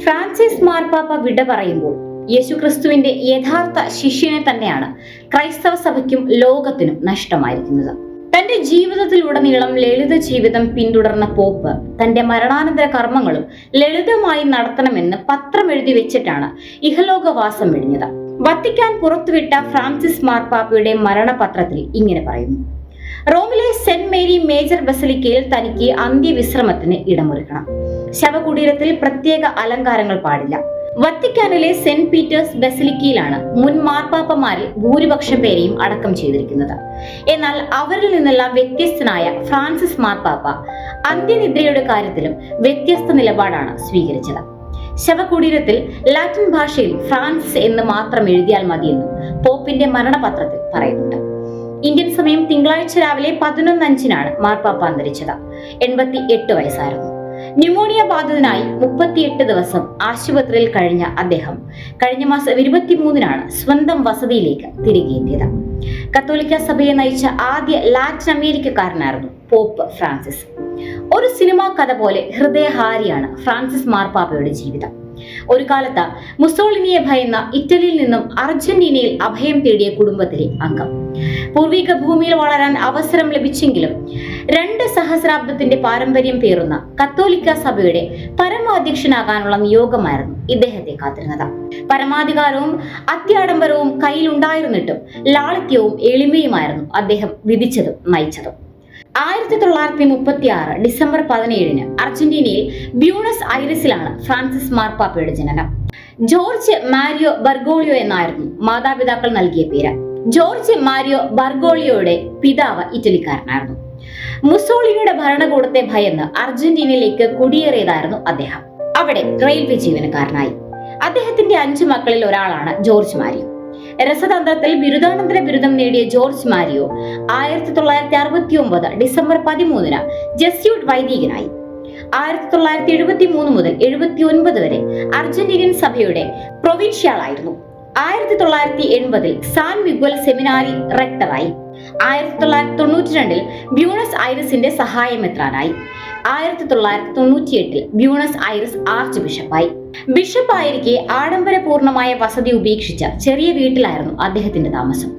Francis മാർപ്പാപ്പ വിട പറയുമ്പോൾ യേശുക്രിസ്തുവിന്റെ യഥാർത്ഥ ശിഷ്യനെ തന്നെയാണ് ക്രൈസ്തവ സഭയ്ക്കും ലോകത്തിനും നഷ്ടമായിരിക്കുന്നത്. തന്റെ ജീവിതത്തിലുടനീളം ലളിത ജീവിതം പിന്തുടർന്ന പോപ്പ് തന്റെ മരണാനന്തര കർമ്മങ്ങളും ലളിതമായി നടത്തണമെന്ന് പത്രം എഴുതി വെച്ചിട്ടാണ് ഇഹലോകവാസം വെടിഞ്ഞത്. വത്തിക്കാൻ പുറത്തുവിട്ട ഫ്രാൻസിസ് മാർപ്പാപ്പയുടെ മരണപത്രത്തിൽ ഇങ്ങനെ പറയുന്നു: റോമിലെ സെന്റ് മേരി മേജർ ബസലിക്കയിൽ തനിക്ക് അന്ത്യവിശ്രമത്തിന് ഇടമൊരുക്കണം. ശവകുടീരത്തിൽ പ്രത്യേക അലങ്കാരങ്ങൾ പാടില്ല. വത്തിക്കാനിലെ സെന്റ് പീറ്റേഴ്സ് ബസലിക്കയിലാണ് മുൻ മാർപ്പാപ്പമാരിൽ ഭൂരിപക്ഷം പേരെയും അടക്കം ചെയ്തിരിക്കുന്നത്. എന്നാൽ അവരിൽ നിന്നെല്ലാം വ്യത്യസ്തനായ ഫ്രാൻസിസ് മാർപ്പാപ്പ അന്ത്യനിദ്രയുടെ കാര്യത്തിലും വ്യത്യസ്ത നിലപാടാണ് സ്വീകരിച്ചത്. ശവകുടീരത്തിൽ ലാറ്റിൻ ഭാഷയിൽ ഫ്രാൻസിസ് എന്ന് മാത്രം എഴുതിയാൽ മതിയെന്നും പോപ്പിന്റെ മരണപത്രത്തിൽ പറയുന്നുണ്ട്. ഇന്ത്യൻ സമയം തിങ്കളാഴ്ച രാവിലെ 11:05 മാർപ്പാപ്പ അന്തരിച്ചത്. 88 വയസ്സായിരുന്നു. ന്യൂമോണിയ ബാധിതനായി 38 ദിവസം ആശുപത്രിയിൽ കഴിഞ്ഞ അദ്ദേഹം കഴിഞ്ഞ മാസം 23 സ്വന്തം വസതിയിലേക്ക് തിരികെ എത്തിയത്. കത്തോലിക്ക സഭയെ നയിച്ച ആദ്യ ലാറ്റിൻ അമേരിക്കക്കാരനായിരുന്നു പോപ്പ് ഫ്രാൻസിസ്. ഒരു സിനിമാ കഥ പോലെ ഹൃദയഹാരിയാണ് ഫ്രാൻസിസ് മാർപ്പാപ്പയുടെ ജീവിതം. ഒരു കാലത്ത് മുസോളിനിയെ ഭയന്ന ഇറ്റലിയിൽ നിന്നും അർജന്റീനയിൽ അഭയം തേടിയ കുടുംബത്തിലെ അംഗം. പൂർവിക ഭൂമിയിൽ വളരാൻ അവസരം ലഭിച്ചെങ്കിലും 2 സഹസ്രാബ്ദത്തിന്റെ പാരമ്പര്യം പേറുന്ന കത്തോലിക്ക സഭയുടെ പരമാധ്യക്ഷനാകാനുള്ള നിയോഗമായിരുന്നു ഇദ്ദേഹത്തെ കാത്തിരുന്നത്. പരമാധികാരവും അത്യാഡംബരവും കയ്യിലുണ്ടായിരുന്നിട്ടും ലാളിത്യവും എളിമയുമായിരുന്നു അദ്ദേഹം വിധിച്ചതും നയിച്ചതും. 1936 ഡിസംബർ 17 അർജന്റീനയിൽ ബ്യൂണസ് ഐറിസിലാണ് ഫ്രാൻസിസ് മാർപ്പാപ്പയുടെ ജനനം. ജോർജ് മാരിയോ ബർഗോളിയോ എന്നായിരുന്നു മാതാപിതാക്കൾ നൽകിയ പേര്. ജോർജ് മാരിയോ ബർഗോളിയോയുടെ പിതാവ് ഇറ്റലിക്കാരനായിരുന്നു. മുസോളിനിയുടെ ഭരണകൂടത്തെ ഭയന്ന് അർജന്റീനയിലേക്ക് കുടിയേറിയതായിരുന്നു അദ്ദേഹം. അവിടെ റെയിൽവേ ജീവനക്കാരനായി. അദ്ദേഹത്തിന്റെ 5 മക്കളിൽ ഒരാളാണ് ജോർജ് മാരിയോ. രസതന്ത്രത്തിൽ ബിരുദാനന്തര ബിരുദം നേടിയ ജോർജ് മാരിയോ 1969 ഡിസംബർ 13 ജസ്യൂട്ട് വൈദികനായി. 1973 മുതൽ 79 വരെ അർജന്റീനിയൻ സഭയുടെ പ്രൊവിൻഷ്യാളായിരുന്നു. 1980 സാൻ മിഗ്വൽ സെമിനാരി റെക്ടറായി. 1992 ബ്യൂണസ് ഐറിസിന്റെ സഹായമെത്രാനായി. 1998 ബ്യൂണസ് ഐറിസ് ആർച്ച് ബിഷപ്പായി. ബിഷപ്പായിരിക്കെ ആഡംബരപൂർണമായ വസതി ഉപേക്ഷിച്ച ചെറിയ വീട്ടിലായിരുന്നു അദ്ദേഹത്തിന്റെ താമസം.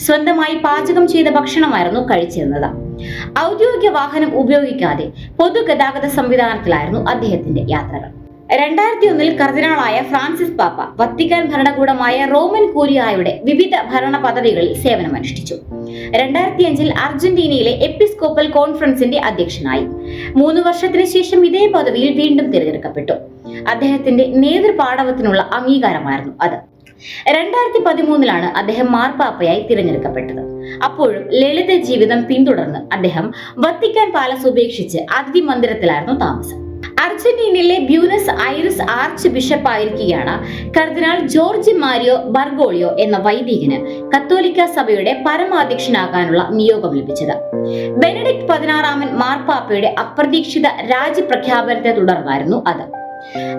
സ്വന്തമായി പാചകം ചെയ്ത ഭക്ഷണമായിരുന്നു കഴിച്ചിരുന്നത്. ഔദ്യോഗിക വാഹനം ഉപയോഗിക്കാതെ പൊതുഗതാഗത സംവിധാനത്തിലായിരുന്നു അദ്ദേഹത്തിന്റെ യാത്രകൾ. 2001 കർദിനാളായ ഫ്രാൻസിസ് പാപ്പ വത്തിക്കാൻ ഭരണകൂടമായ റോമൻ കൂരിയായുടെ വിവിധ ഭരണ പദവികളിൽ സേവനമനുഷ്ഠിച്ചു. 2005 അർജന്റീനയിലെ എപ്പിസ്കോപ്പൽ കോൺഫറൻസിന്റെ അധ്യക്ഷനായി. 3 വർഷത്തിന് ശേഷം ഇതേ പദവിയിൽ വീണ്ടും തിരഞ്ഞെടുക്കപ്പെട്ടു. അദ്ദേഹത്തിന്റെ നേതൃപാടവത്തിനുള്ള അംഗീകാരമായിരുന്നു അത്. 2013 അദ്ദേഹം മാർപ്പാപ്പയായി തിരഞ്ഞെടുക്കപ്പെട്ടത്. അപ്പോഴും ലളിത ജീവിതം പിന്തുടർന്ന് അദ്ദേഹം വത്തിക്കാൻ പാലസ് ഉപേക്ഷിച്ച് അതിഥി മന്ദിരത്തിലായിരുന്നു താമസം. അർജന്റീനയിലെ ബ്യൂണസ് ഐറിസ് ആർച്ച് ബിഷപ്പായിരിക്കുകയാണ് കർദിനാൾ ജോർജ് മാരിയോ ബർഗോളിയോ എന്ന വൈദികന് കത്തോലിക്ക സഭയുടെ പരമാധ്യക്ഷനാകാനുള്ള നിയോഗം ലഭിച്ചത്. ബെനഡിക്ട് 16 മാർപ്പാപ്പയുടെ അപ്രതീക്ഷിത രാജ്യപ്രഖ്യാപനത്തെ തുടർന്നായിരുന്നു അത്.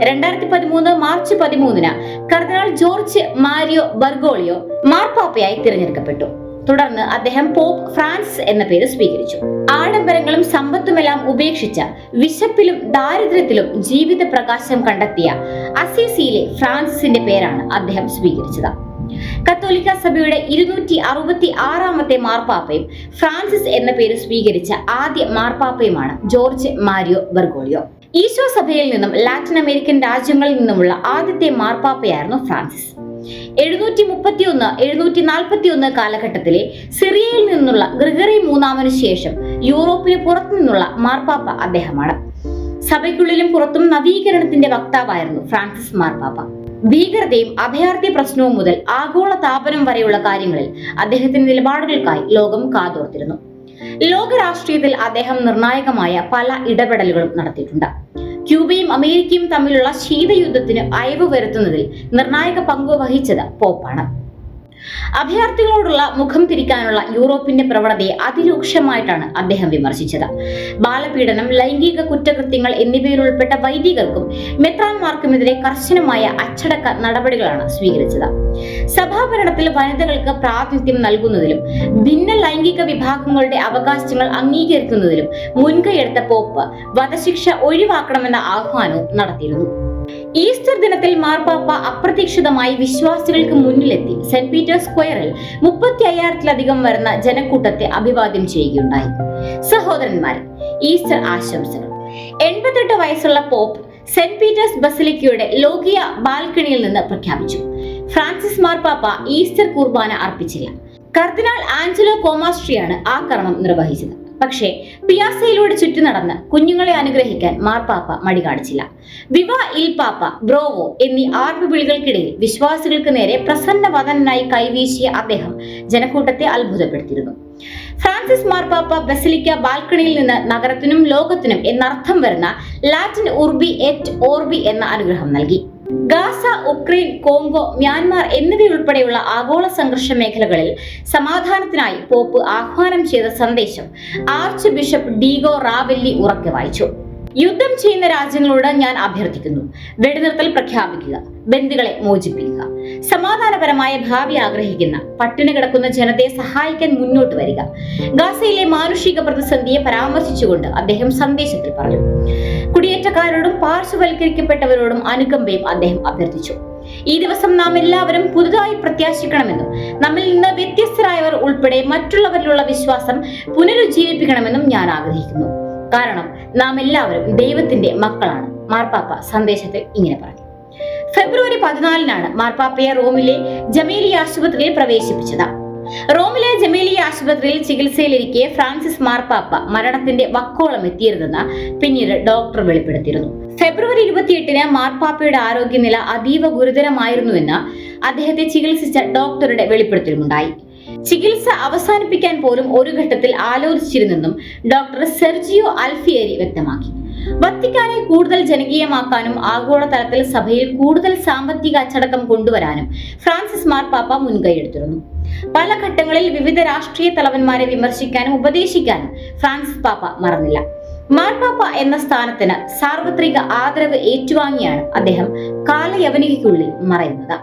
2013 മാർച്ച് 13 കർദിനാൾ ജോർജ് മാരിയോ ബർഗോളിയോ മാർപ്പാപ്പയായി തിരഞ്ഞെടുക്കപ്പെട്ടു. തുടർന്ന് അദ്ദേഹം പോപ്പ് ഫ്രാൻസിസ് എന്ന പേര് സ്വീകരിച്ചു. ആഡംബരങ്ങളും സമ്പത്തുമെല്ലാം ഉപേക്ഷിച്ച വിശപ്പിലും ദാരിദ്ര്യത്തിലും ജീവിത പ്രകാശം കണ്ടെത്തിയ അസീസിയിലെ ഫ്രാൻസിസിന്റെ പേരാണ് അദ്ദേഹം സ്വീകരിച്ചത്. കത്തോലിക്ക സഭയുടെ 266 മാർപ്പാപ്പയും ഫ്രാൻസിസ് എന്ന പേര് സ്വീകരിച്ച ആദ്യ മാർപ്പാപ്പയുമാണ് ജോർജ് മാരിയോ ബർഗോളിയോ. ഈശോ സഭയിൽ നിന്നും ലാറ്റിൻ അമേരിക്കൻ രാജ്യങ്ങളിൽ നിന്നുമുള്ള ആദ്യത്തെ മാർപ്പാപ്പയായിരുന്നു ഫ്രാൻസിസ്. 731-741 കാലഘട്ടത്തിലെ സിറിയയിൽ നിന്നുള്ള ഗ്രിഗറി മൂന്നാമന് ശേഷം യൂറോപ്പിന് പുറത്തു നിന്നുള്ള മാർപ്പാപ്പ അദ്ദേഹമാണ്. സഭയ്ക്കുള്ളിലും പുറത്തും നവീകരണത്തിന്റെ വക്താവായിരുന്നു ഫ്രാൻസിസ് മാർപ്പാപ്പ. ഭീകരതയും അഭയാർത്ഥി പ്രശ്നവും മുതൽ ആഗോള താപനം വരെയുള്ള കാര്യങ്ങളിൽ അദ്ദേഹത്തിന്റെ നിലപാടുകൾക്കായി ലോകം കാതോർത്തിരുന്നു. ലോക രാഷ്ട്രീയത്തിൽ അദ്ദേഹം നിർണായകമായ പല ഇടപെടലുകളും നടത്തിയിട്ടുണ്ട്. ക്യൂബയും അമേരിക്കയും തമ്മിലുള്ള ശീതയുദ്ധത്തിന് അയവ് വരുത്തുന്നതിൽ നിർണായക പങ്ക് വഹിച്ചത് പോപ്പാണ്. അഭയാർത്ഥികളോടുള്ള മുഖം തിരിക്കാനുള്ള യൂറോപ്പിന്റെ പ്രവണതയെ അതിരൂക്ഷമായിട്ടാണ് അദ്ദേഹം വിമർശിച്ചത്. ബാലപീഡനം, ലൈംഗിക കുറ്റകൃത്യങ്ങൾ എന്നിവയിൽ ഉൾപ്പെട്ട വൈദികർക്കും മെത്രാൻമാർക്കുമെതിരെ കർശനമായ അച്ചടക്ക നടപടികളാണ് സ്വീകരിച്ചത്. സഭാഭരണത്തിൽ വനിതകൾക്ക് പ്രാതിനിധ്യം നൽകുന്നതിലും ഭിന്ന ലൈംഗിക വിഭാഗങ്ങളുടെ അവകാശങ്ങൾ അംഗീകരിക്കുന്നതിലും മുൻകൈയെടുത്ത പോപ്പ് വധശിക്ഷ ഒഴിവാക്കണമെന്ന ആഹ്വാനവും നടത്തിയിരുന്നു. ഈസ്റ്റർ ദിനത്തിൽ മാർപ്പാപ്പ അപ്രതീക്ഷിതമായി വിശ്വാസികൾക്ക് മുന്നിലെത്തി സെന്റ് പീറ്റേഴ്സ് സ്ക്വയറിൽ 35,000-ലധികം വരുന്ന ജനക്കൂട്ടത്തെ അഭിവാദ്യം ചെയ്യുകയുണ്ടായി. സഹോദരന്മാരെ, ഈസ്റ്റർ ആശംസകൾ. 88 വയസ്സുള്ള പോപ്പ് സെന്റ് പീറ്റേഴ്സ് ബസിലിക്കയുടെ ലോകിയ ബാൽക്കണിയിൽ നിന്ന് പ്രഖ്യാപിച്ചു. ഫ്രാൻസിസ് മാർപ്പാപ്പ ഈസ്റ്റർ കുർബാന അർപ്പിച്ചില്ല. കർദിനാൾ ആഞ്ചലോ കോമാസ്ട്രിയാണ് ആ കർമ്മം നിർവഹിച്ചത്. പക്ഷേ പിയാസയിലൂടെ ചുറ്റി നടന്ന് കുഞ്ഞുങ്ങളെ അനുഗ്രഹിക്കാൻ മാർപ്പാപ്പ മടി കാണിച്ചില്ല. വിവാ ഇൽ പാപ്പ, ബ്രോവോ എന്നീ ആർപ്പുവിളികൾക്കിടയിൽ വിശ്വാസികൾക്ക് നേരെ പ്രസന്നവദനായി കൈവീശിയ അദ്ദേഹം ജനക്കൂട്ടത്തെ അത്ഭുതപ്പെടുത്തിയിരുന്നു. ഫ്രാൻസിസ് മാർപ്പാപ്പ ബസിലിക്ക ബാൽക്കണിയിൽ നിന്ന് നഗരത്തിനും ലോകത്തിനും എന്നർത്ഥം വരുന്ന ലാറ്റിൻ ഉർബി എറ്റ് ഓർബി എന്ന അനുഗ്രഹം നൽകി. ഗാസ, ഉക്രൈൻ, കോങ്കോ, മ്യാൻമാർ എന്നിവയുൾപ്പെടെയുള്ള ആഗോള സംഘർഷ മേഖലകളിൽ സമാധാനത്തിനായി പോപ്പ് ആഹ്വാനം ചെയ്ത സന്ദേശം ആർച്ച് ബിഷപ്പ് ഡീഗോ റാവെല്ലി ഉറക്കെ വായിച്ചു. യുദ്ധം ചെയ്യുന്ന രാജ്യങ്ങളോട് ഞാൻ അഭ്യർത്ഥിക്കുന്നു, വെടിനിർത്തൽ പ്രഖ്യാപിക്കുക, ബന്ദികളെ മോചിപ്പിക്കുക, സമാധാനപരമായ ഭാവി ആഗ്രഹിക്കുന്ന പട്ടിണി കിടക്കുന്ന ജനതയെ സഹായിക്കാൻ മുന്നോട്ട് വരിക. ഗാസയിലെ മാനുഷിക പ്രതിസന്ധിയെ പരാമർശിച്ചുകൊണ്ട് അദ്ദേഹം സന്ദേശത്തിൽ പറഞ്ഞു. കുടിയേറ്റക്കാരോടും പാർശ്വവൽക്കരിക്കപ്പെട്ടവരോടും അനുകമ്പയും അദ്ദേഹം അഭ്യർത്ഥിച്ചു. ഈ ദിവസം നാം എല്ലാവരും പുതുതായി പ്രത്യാശിക്കണമെന്നും നമ്മിൽ നിന്ന് വ്യത്യസ്തരായവർ ഉൾപ്പെടെ മറ്റുള്ളവരിലുള്ള വിശ്വാസം പുനരുജ്ജീവിപ്പിക്കണമെന്നും ഞാൻ ആഗ്രഹിക്കുന്നു. കാരണം നാം എല്ലാവരും ദൈവത്തിന്റെ മക്കളാണ്. മാർപ്പാപ്പ സന്ദേശത്തിൽ ഇങ്ങനെ പറഞ്ഞു. ഫെബ്രുവരി 14 മാർപ്പാപ്പയെ റോമിലെ ജമേലി ആശുപത്രിയിൽ പ്രവേശിപ്പിച്ചത്. റോമിലെ ജമേലി ആശുപത്രിയിൽ ചികിത്സയിലിരിക്കെ ഫ്രാൻസിസ് മാർപ്പാപ്പ മരണത്തിന്റെ വക്കോളം എത്തിയിരുന്നെന്ന് പിന്നീട് ഡോക്ടർ വെളിപ്പെടുത്തിയിരുന്നു. ഫെബ്രുവരി 28 മാർപ്പാപ്പയുടെ ആരോഗ്യനില അതീവ ഗുരുതരമായിരുന്നുവെന്ന് അദ്ദേഹത്തെ ചികിത്സിച്ച ഡോക്ടറുടെ വെളിപ്പെടുത്തലുമുണ്ടായി. ചികിത്സ അവസാനിപ്പിക്കാൻ പോലും ഒരു ഘട്ടത്തിൽ ആലോചിച്ചിരുന്നെന്നും ഡോക്ടർ സെർജിയോ അൽഫിയേരി വ്യക്തമാക്കി. വത്തിക്കാനെ കൂടുതൽ ജനകീയമാക്കാനും ആഗോളതലത്തിൽ സഭയിൽ കൂടുതൽ സാമ്പത്തിക അച്ചടക്കം കൊണ്ടുവരാനും ഫ്രാൻസിസ് മാർപ്പാപ്പ മുൻകൈയെടുത്തിരുന്നു. പല ഘട്ടങ്ങളിൽ വിവിധ രാഷ്ട്രീയ തലവന്മാരെ വിമർശിക്കാനും ഉപദേശിക്കാനും ഫ്രാൻസിസ് പാപ്പ മറന്നില്ല. മാർപ്പാപ്പ എന്ന സ്ഥാനത്തിന് സാർവത്രിക ആദരവ് ഏറ്റുവാങ്ങിയാണ് അദ്ദേഹം കാലയവനികയ്ക്കുള്ളിൽ മറയുന്നത്.